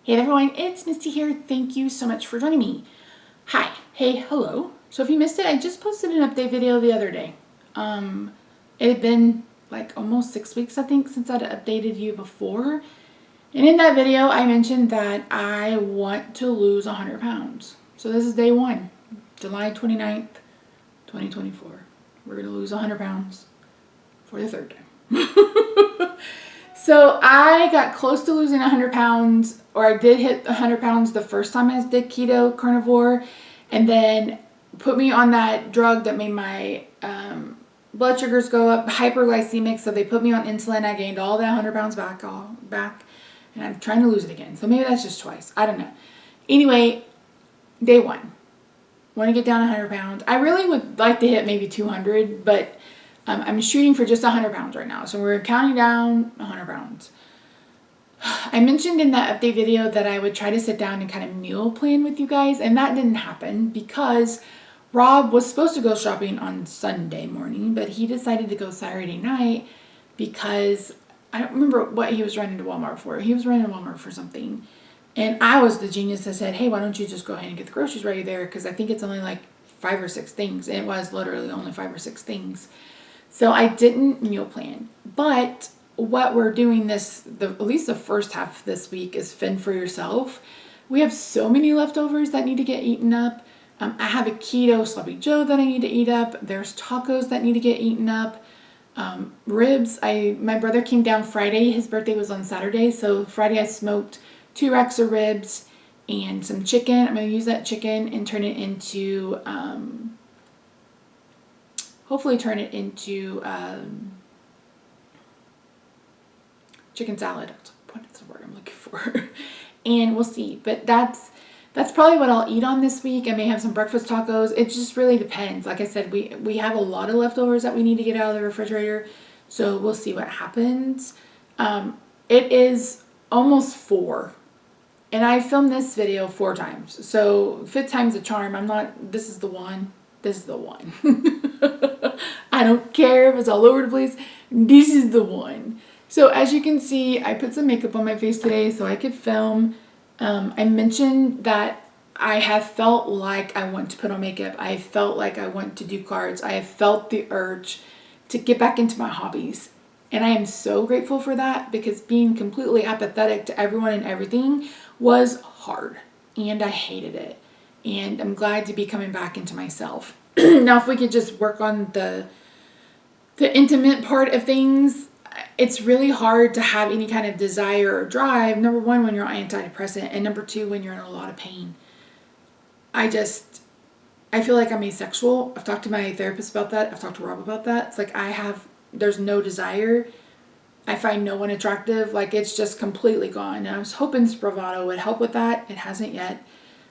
Hey everyone, it's Misty here. Thank you so much for joining me. Hi, hey, hello. So if you missed it, I just posted an update video the other day. It had been like almost 6 weeks, I think, since I'd updated you before. And in that video, I mentioned that I want to lose 100 pounds. So this is day one, July 29th, 2024. We're going to lose 100 pounds for the third time. So I got close to losing 100 pounds, or I did hit 100 pounds the first time I did keto carnivore, and then put me on that drug that made my blood sugars go up, hyperglycemic, so they put me on insulin. I gained all that 100 pounds back, and I'm trying to lose it again. So maybe that's just twice. I don't know. Anyway, day one. Want to get down 100 pounds. I really would like to hit maybe 200, but I'm shooting for just 100 pounds right now. So we're counting down 100 pounds. I mentioned in that update video that I would try to sit down and kind of meal plan with you guys, and that didn't happen because Rob was supposed to go shopping on Sunday morning, but he decided to go Saturday night because I don't remember what he was running to Walmart for. He was running to Walmart for something. And I was the genius that said, hey, why don't you just go ahead and get the groceries ready there? Because I think it's only like 5 or 6 things. And it was literally only 5 or 6 things. So I didn't meal plan, but what we're doing at least the first half of this week is fend for yourself. We have so many leftovers that need to get eaten up. I have a keto sloppy joe that I need to eat up. There's tacos that need to get eaten up. Ribs. My brother came down Friday. His birthday was on Saturday. So Friday I smoked 2 racks of ribs and some chicken. I'm going to use that chicken and turn it into, hopefully turn it into chicken salad. What's the word I'm looking for? And we'll see. But that's probably what I'll eat on this week. I may have some breakfast tacos. It just really depends. Like I said, we have a lot of leftovers that we need to get out of the refrigerator. So we'll see what happens. It is almost 4. And I filmed this video 4 times. So 5th time's a charm. This is the one. This is the one. I don't care if it's all over the place. This is the one. So as you can see, I put some makeup on my face today so I could film. I mentioned that I have felt like I want to put on makeup. I felt like I want to do cards. I have felt the urge to get back into my hobbies. And I am so grateful for that because being completely apathetic to everyone and everything was hard. And I hated it. And I'm glad to be coming back into myself. Now, if we could just work on the intimate part of things, it's really hard to have any kind of desire or drive. Number 1, when you're on antidepressant, and number 2, when you're in a lot of pain. I feel like I'm asexual. I've talked to my therapist about that. I've talked to Rob about that. It's like there's no desire. I find no one attractive. Like, it's just completely gone. And I was hoping Spravato would help with that. It hasn't yet.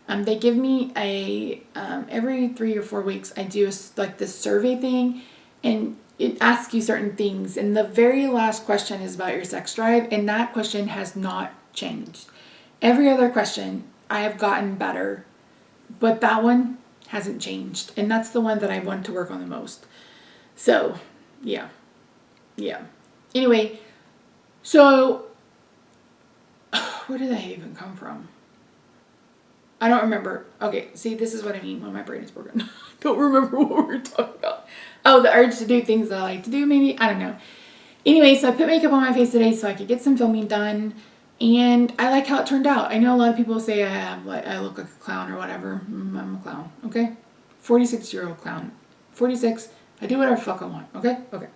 They give me every 3 or 4 weeks, I do this survey thing, and it asks you certain things. And the very last question is about your sex drive, and that question has not changed. Every other question I have gotten better, but that one hasn't changed. And that's the one that I want to work on the most. So, yeah. Anyway, so where did that even come from? I don't remember. Okay, see, this is what I mean when my brain is broken. I don't remember what we were talking about. Oh, the urge to do things that I like to do, maybe? I don't know. Anyway, so I put makeup on my face today so I could get some filming done. And I like how it turned out. I know a lot of people say I look like a clown or whatever. I'm a clown, okay? 46-year-old clown. 46. I do whatever the fuck I want, okay? Okay.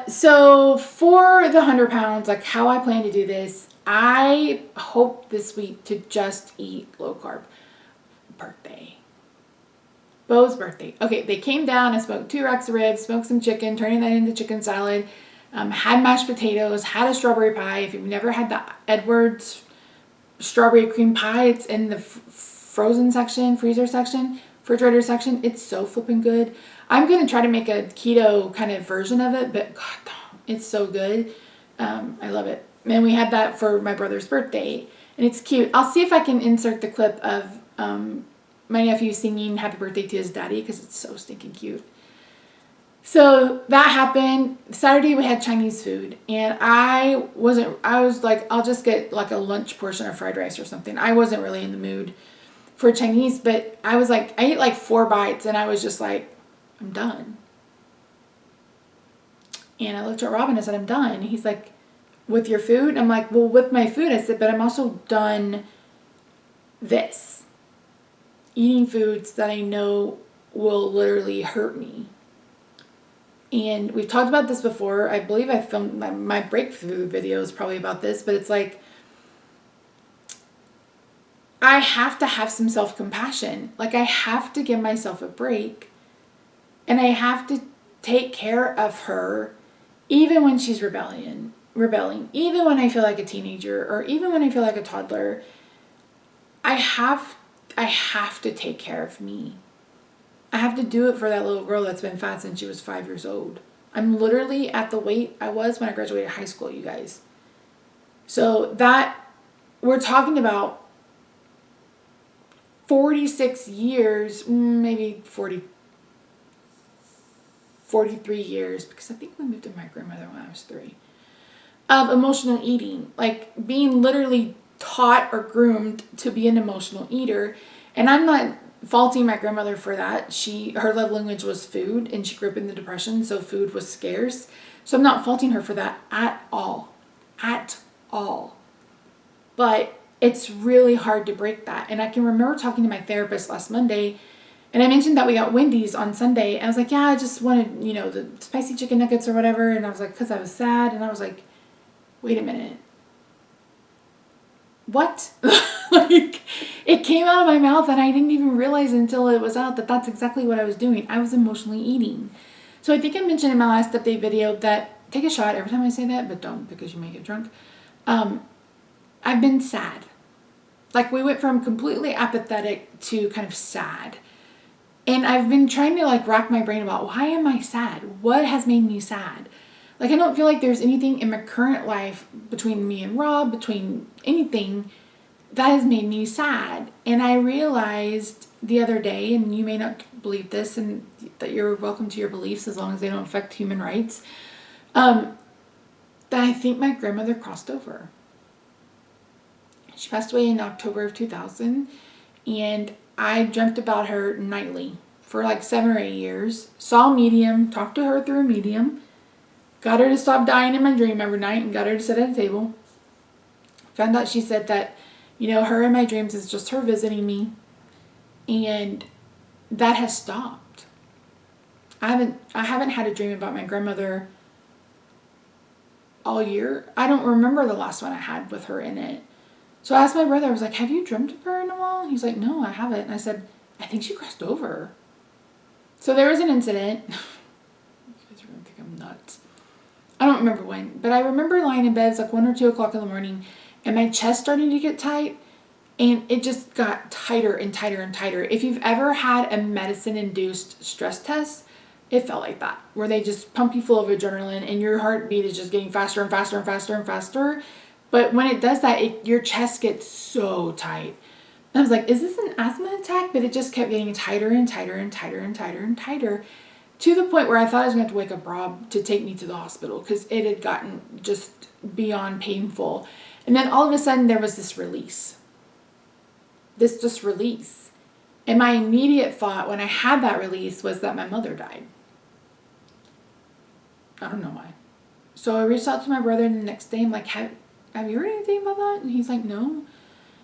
So for the 100 pounds, like how I plan to do this, I hope this week to just eat low carb. Birthday. Bo's birthday. Okay, they came down. I smoked 2 racks of ribs, smoked some chicken, turning that into chicken salad, had mashed potatoes, had a strawberry pie. If you've never had the Edwards strawberry cream pie, it's in the frozen section, freezer section, refrigerator section. It's so flipping good. I'm going to try to make a keto kind of version of it, but God, it's so good. I love it. And we had that for my brother's birthday, and it's cute. I'll see if I can insert the clip of my nephew singing happy birthday to his daddy because it's so stinking cute. So that happened. Saturday we had Chinese food, and I was like, I'll just get like a lunch portion of fried rice or something. I wasn't really in the mood for Chinese, but I was like, I ate like 4 bites, and I was just like, I'm done. And I looked at Robin and I said, I'm done. And he's like, with your food? And I'm like, well, with my food. I said, but I'm also done this. Eating foods that I know will literally hurt me. And we've talked about this before. I believe I filmed my breakthrough video is probably about this, but it's like, I have to have some self-compassion. Like, I have to give myself a break, and I have to take care of her even when she's rebelling, even when I feel like a teenager, or even when I feel like a toddler. I have to take care of me. I have to do it for that little girl that's been fat since she was 5 years old. I'm literally at the weight I was when I graduated high school, you guys. So that, we're talking about 46 years, maybe 43 years, because I think we moved to my grandmother when I was 3, of emotional eating. Like, being literally taught or groomed to be an emotional eater. And I'm not faulting my grandmother for that. Her love language was food, and she grew up in the Depression, so food was scarce. So I'm not faulting her for that at all. At all. But it's really hard to break that. And I can remember talking to my therapist last Monday, and I mentioned that we got Wendy's on Sunday. And I was like, yeah, I just wanted, the spicy chicken nuggets or whatever. And I was like, because I was sad. And I was like, wait a minute. What? Like, it came out of my mouth, and I didn't even realize until it was out that that's exactly what I was doing. I was emotionally eating. So I think I mentioned in my last update video that, take a shot every time I say that, but don't, because you may get drunk. I've been sad. Like, we went from completely apathetic to kind of sad. And I've been trying to like rack my brain about, why am I sad? What has made me sad? Like, I don't feel like there's anything in my current life, between me and Rob, between anything, that has made me sad. And I realized the other day, and you may not believe this, and that you're welcome to your beliefs as long as they don't affect human rights, that I think my grandmother crossed over. She passed away in October of 2000, and I dreamt about her nightly for like 7 or 8 years. Saw a medium, talked to her through a medium, got her to stop dying in my dream every night, and got her to sit at a table. Found out she said that, her in my dreams is just her visiting me, and that has stopped. I haven't had a dream about my grandmother all year. I don't remember the last one I had with her in it. So I asked my brother, I was like, have you dreamt of her in a while? He's like, no, I haven't. And I said, I think she crossed over. So there was an incident. You guys are going to think I'm nuts. I don't remember when, but I remember lying in bed. It's like 1 or 2 o'clock in the morning, and my chest started to get tight, and it just got tighter and tighter and tighter. If you've ever had a medicine-induced stress test, it felt like that, where they just pump you full of adrenaline, and your heartbeat is just getting faster and faster and faster and faster. But when it does that, your chest gets so tight. And I was like, is this an asthma attack? But it just kept getting tighter and tighter and tighter and tighter and tighter, to the point where I thought I was going to have to wake up Rob to take me to the hospital, because it had gotten just beyond painful. And then all of a sudden there was this release. This just release. And my immediate thought when I had that release was that my mother died. I don't know why. So I reached out to my brother the next day. I'm like, have you heard anything about that? And he's like, no.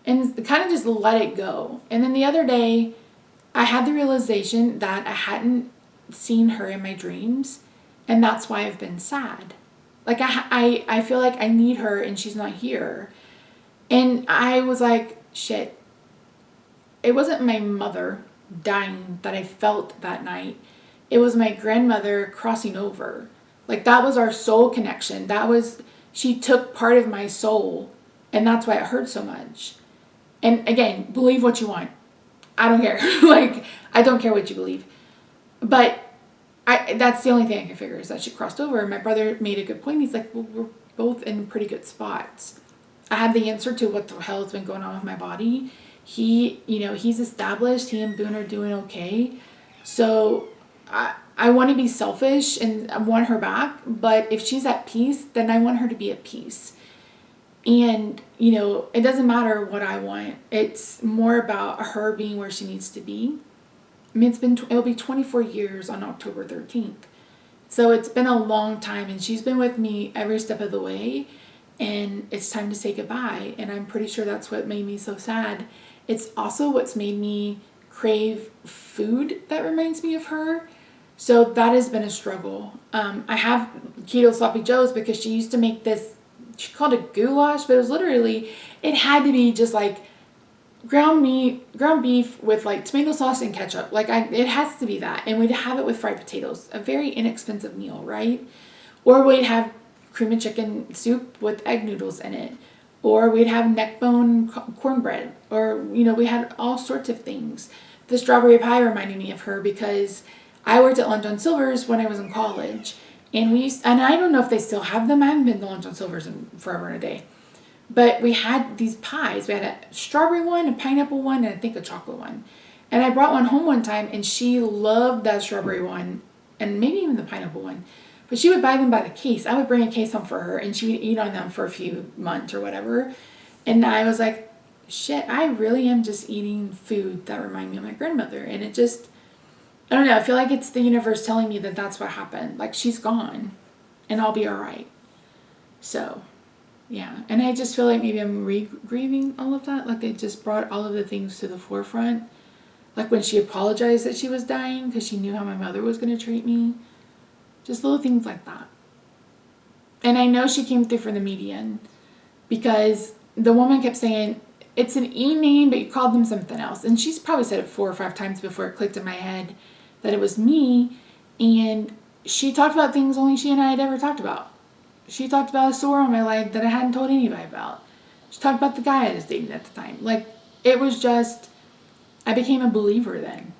And kind of just let it go. And then the other day, I had the realization that I hadn't seen her in my dreams, and that's why I've been sad. Like, I feel like I need her, and she's not here. And I was like, shit. It wasn't my mother dying that I felt that night. It was my grandmother crossing over. Like, that was our soul connection. She took part of my soul, and that's why it hurt so much. And again, believe what you want. I don't care. Like, I don't care what you believe. But that's the only thing I can figure, is that she crossed over. And my brother made a good point. He's like, well, we're both in pretty good spots. I have the answer to what the hell has been going on with my body. He's established. He and Boone are doing okay. So I I want to be selfish and I want her back, but if she's at peace, then I want her to be at peace. And, you know, it doesn't matter what I want. It's more about her being where she needs to be. I mean, it'll be 24 years on October 13th. So it's been a long time, and she's been with me every step of the way, and it's time to say goodbye. And I'm pretty sure that's what made me so sad. It's also what's made me crave food that reminds me of her. So that has been a struggle. I have keto sloppy joes because she used to make this, she called it goulash, but it was literally, it had to be just like ground beef with like tomato sauce and ketchup. Like it has to be that. And we'd have it with fried potatoes, a very inexpensive meal, right? Or we'd have cream of chicken soup with egg noodles in it. Or we'd have neck bone cornbread. Or, you know, we had all sorts of things. The strawberry pie reminded me of her because I worked at Lunch on Silver's when I was in college. And and I don't know if they still have them. I haven't been to Lunch on Silver's in forever and a day. But we had these pies. We had a strawberry one, a pineapple one, and I think a chocolate one. And I brought one home one time, and she loved that strawberry one, and maybe even the pineapple one. But she would buy them by the case. I would bring a case home for her, and she would eat on them for a few months or whatever. And I was like, shit, I really am just eating food that remind me of my grandmother. And it just, I don't know, I feel like it's the universe telling me that that's what happened. Like, she's gone, and I'll be all right. So, yeah. And I just feel like maybe I'm grieving all of that. Like, they just brought all of the things to the forefront. Like, when she apologized that she was dying because she knew how my mother was going to treat me. Just little things like that. And I know she came through for the median because the woman kept saying, it's an E name, but you called them something else. And she's probably said it 4 or 5 times before it clicked in my head that it was me. And she talked about things only she and I had ever talked about. She talked about a sore on my leg that I hadn't told anybody about. She talked about the guy I was dating at the time. Like, it was just, I became a believer then.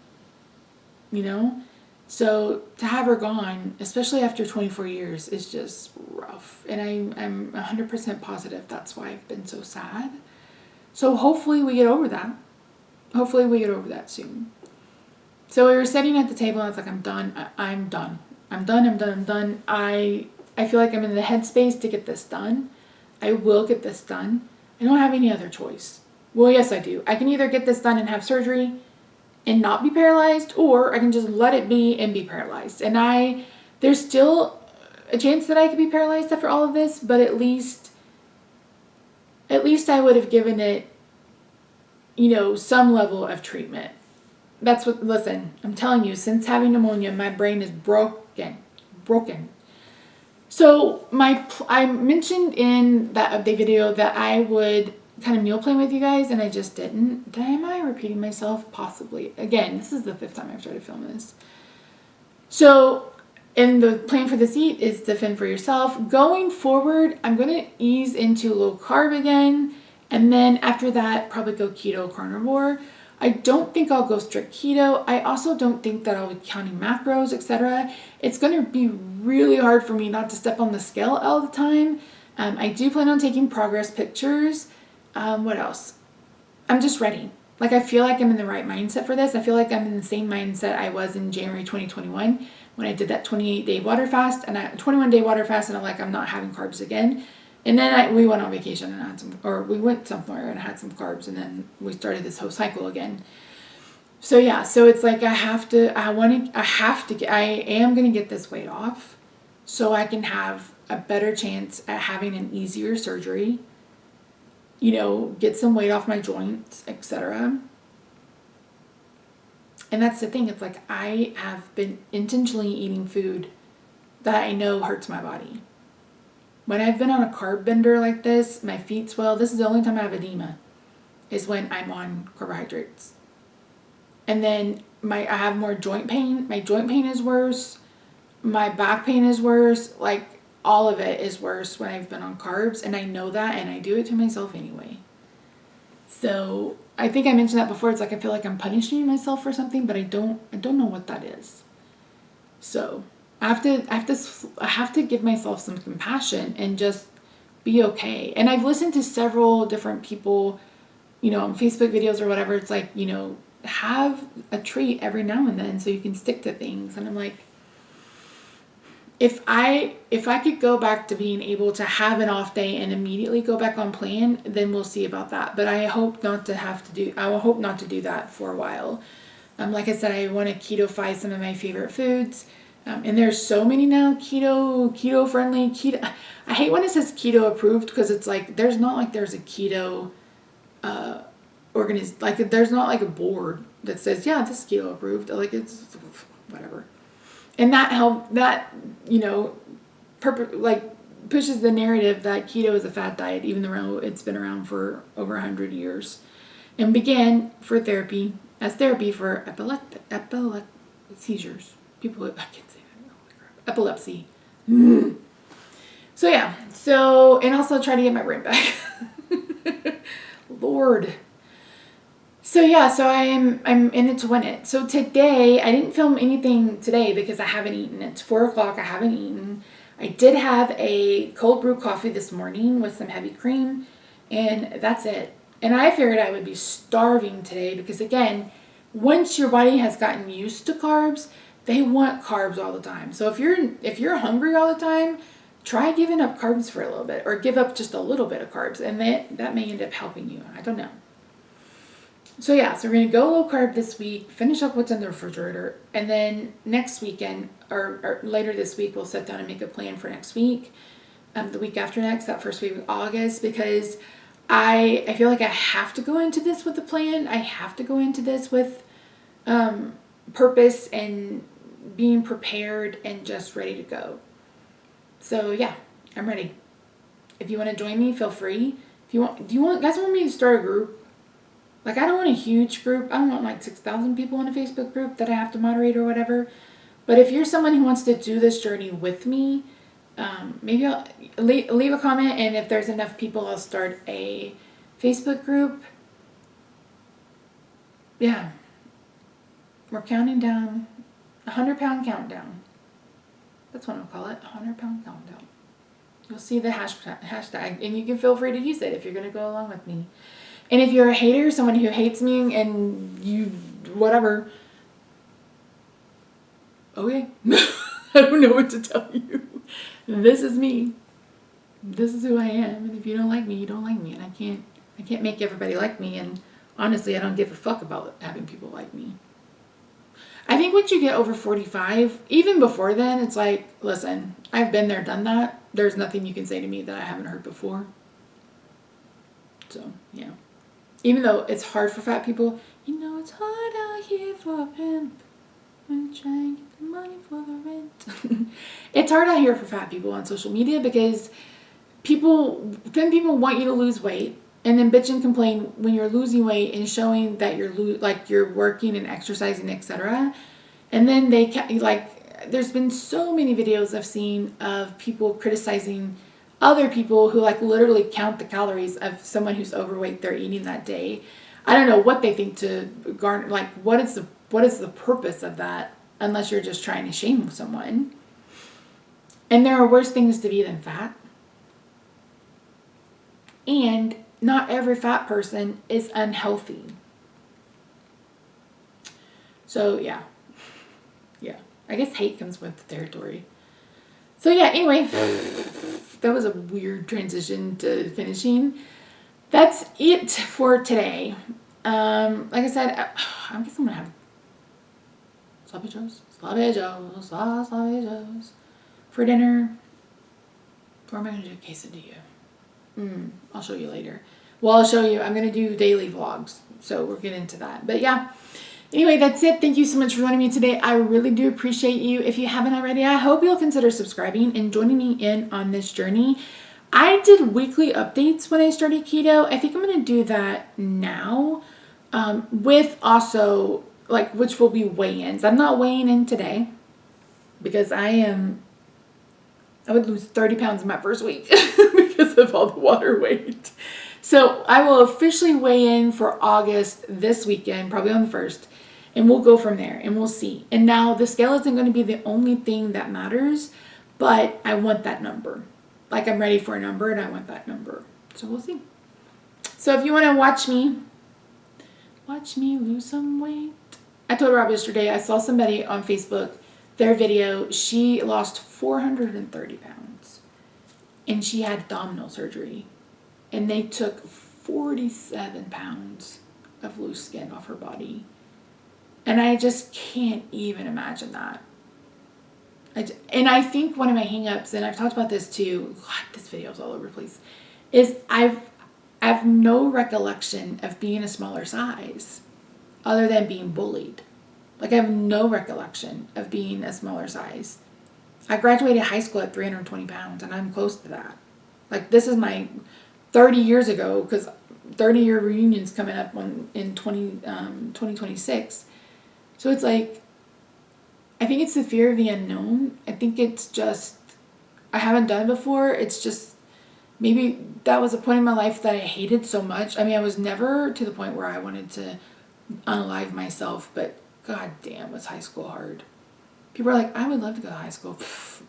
You know? So to have her gone, especially after 24 years, is just rough. And I'm 100% positive that's why I've been so sad. So hopefully we get over that. Hopefully we get over that soon. So we were sitting at the table and I was like, I'm done. I'm done. I feel like I'm in the headspace to get this done. I will get this done. I don't have any other choice. Well, yes, I do. I can either get this done and have surgery and not be paralyzed, or I can just let it be and be paralyzed. And there's still a chance that I could be paralyzed after all of this, but at least I would have given it, you know, some level of treatment. Listen, I'm telling you, since having pneumonia, my brain is broken. So I mentioned in that update video that I would kind of meal plan with you guys, and I just didn't. Am I repeating myself? Possibly. Again, this is the 5th time I've tried to film this. So, and the plan for this eat is to fend for yourself. Going forward, I'm going to ease into low carb again, and then after that, probably go keto carnivore. I don't think I'll go strict keto. I also don't think that I'll be counting macros, etc. It's going to be really hard for me not to step on the scale all the time. I do plan on taking progress pictures. What else? I'm just ready. Like, I feel like I'm in the right mindset for this. I feel like I'm in the same mindset I was in January 2021 when I did that 28-day water fast and 21-day water fast, and I'm like, I'm not having carbs again. And then we went on vacation and we went somewhere and had some carbs, and then we started this whole cycle again. So yeah, so it's like I am going to get this weight off so I can have a better chance at having an easier surgery. You know, get some weight off my joints, etc. And that's the thing. It's like I have been intentionally eating food that I know hurts my body. When I've been on a carb bender like this, my feet swell. This is the only time I have edema, is when I'm on carbohydrates. And then I have more joint pain. My joint pain is worse. My back pain is worse. Like, all of it is worse when I've been on carbs, and I know that, and I do it to myself anyway. So I think I mentioned that before. It's like I feel like I'm punishing myself for something, but I don't know what that is. So I have to give myself some compassion and just be okay. And I've listened to several different people, you know, on Facebook videos or whatever. It's like, you know, have a treat every now and then so you can stick to things. And I'm like, if I could go back to being able to have an off day and immediately go back on plan, then we'll see about that. But I hope not to have to do. I will hope not to do that for a while. Like I said, I want to keto-fy some of my favorite foods. And there's so many now, keto friendly, keto. I hate when it says keto approved, because it's like, there's not like there's a keto like there's not like a board that says, yeah, this is keto approved. Like, it's whatever. And that pushes the narrative that keto is a fad diet, even though it's been around for over 100 years, and began as therapy for seizures. People, I can't say that. Epilepsy. So yeah. And also try to get my brain back. Lord. So yeah, I'm in it to win it. So today, I didn't film anything today because I haven't eaten. It's 4 o'clock, I haven't eaten. I did have a cold brew coffee this morning with some heavy cream, and that's it. And I figured I would be starving today because, again, once your body has gotten used to carbs, they want carbs all the time. So if you're hungry all the time, try giving up carbs for a little bit, or give up just a little bit of carbs, and that may end up helping you. I don't know. So yeah, so we're going to go low carb this week, finish up what's in the refrigerator, and then next weekend, or later this week, we'll sit down and make a plan for next week, the week after next, that first week of August, because I feel like I have to go into this with a plan. I have to go into this with purpose and being prepared and just ready to go. So yeah, I'm ready. If you want to join me, feel free. If you want, guys want me to start a group? Like, I don't want a huge group. I don't want like 6,000 people in a Facebook group that I have to moderate or whatever. But if you're someone who wants to do this journey with me, maybe I'll leave a comment, and if there's enough people, I'll start a Facebook group. Yeah. We're counting down, 100-pound countdown. That's what I'll call it, 100-pound countdown. You'll see the hashtag, and you can feel free to use it if you're going to go along with me. And if you're a hater, someone who hates me and you, whatever, okay. I don't know what to tell you. This is me. This is who I am. And if you don't like me, you don't like me. And I can't make everybody like me. And honestly, I don't give a fuck about having people like me. I think once you get over 45, even before then, it's like, listen, I've been there, done that. There's nothing you can say to me that I haven't heard before. So, yeah. Even though it's hard for fat people, it's hard out here for a pimp when trying to get the money for the rent. It's hard out here for fat people on social media because thin people want you to lose weight, and then bitch and complain when you're losing weight and showing that you're working and exercising, etc. And then there's been so many videos I've seen of people criticizing other people who literally count the calories of someone who's overweight they're eating that day. I don't know what they think to garner, what is the purpose of that, unless you're just trying to shame someone. And there are worse things to be than fat. And not every fat person is unhealthy. So yeah. I guess hate comes with the territory. So yeah, anyway, that was a weird transition to finishing. That's it for today. Like I said, I guess I'm gonna have sloppy joes for dinner. Or am I gonna do a quesadilla? I'll show you later. Well, I'll show you. I'm gonna do daily vlogs, so we'll get into that. But yeah. Anyway, that's it. Thank you so much for joining me today. I really do appreciate you. If you haven't already, I hope you'll consider subscribing and joining me in on this journey. I did weekly updates when I started keto. I think I'm going to do that now, with also, which will be weigh-ins. I'm not weighing in today because I would lose 30 pounds in my first week because of all the water weight. So I will officially weigh in for August this weekend, probably on the 1st. And we'll go from there and we'll see. And now the scale isn't going to be the only thing that matters, but I want that number. I'm ready for a number and I want that number. So we'll see. So if you want to watch me lose some weight. I told Rob yesterday, I saw somebody on Facebook their video, she lost 430 pounds. And she had abdominal surgery. And they took 47 pounds of loose skin off her body. And I just can't even imagine that. And I think one of my hang-ups, and I've talked about this too, God, this video's all over the place, is I have no recollection of being a smaller size other than being bullied. Like, I have no recollection of being a smaller size. I graduated high school at 320 pounds, and I'm close to that. Like, this is my 30 years ago, because 30-year reunion's coming up in 2026. So it's like, I think it's the fear of the unknown. I think it's just, I haven't done it before. It's just, maybe that was a point in my life that I hated so much. I mean, I was never to the point where I wanted to unalive myself, but god damn, was high school hard. People are like, I would love to go to high school. Pff,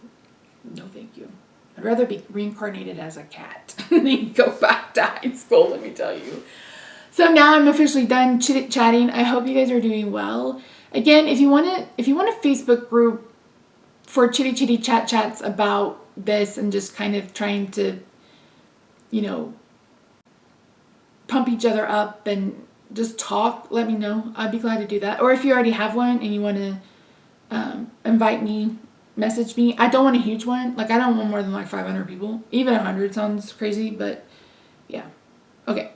no thank you. I'd rather be reincarnated as a cat than go back to high school, let me tell you. So now I'm officially done chit-chatting. I hope you guys are doing well. Again, if you want a Facebook group for chitty chats about this and just kind of trying to, pump each other up and just talk, let me know. I'd be glad to do that. Or if you already have one and you want to invite me, message me. I don't want a huge one. Like, I don't want more than like 500 people. Even 100 sounds crazy, but yeah. Okay.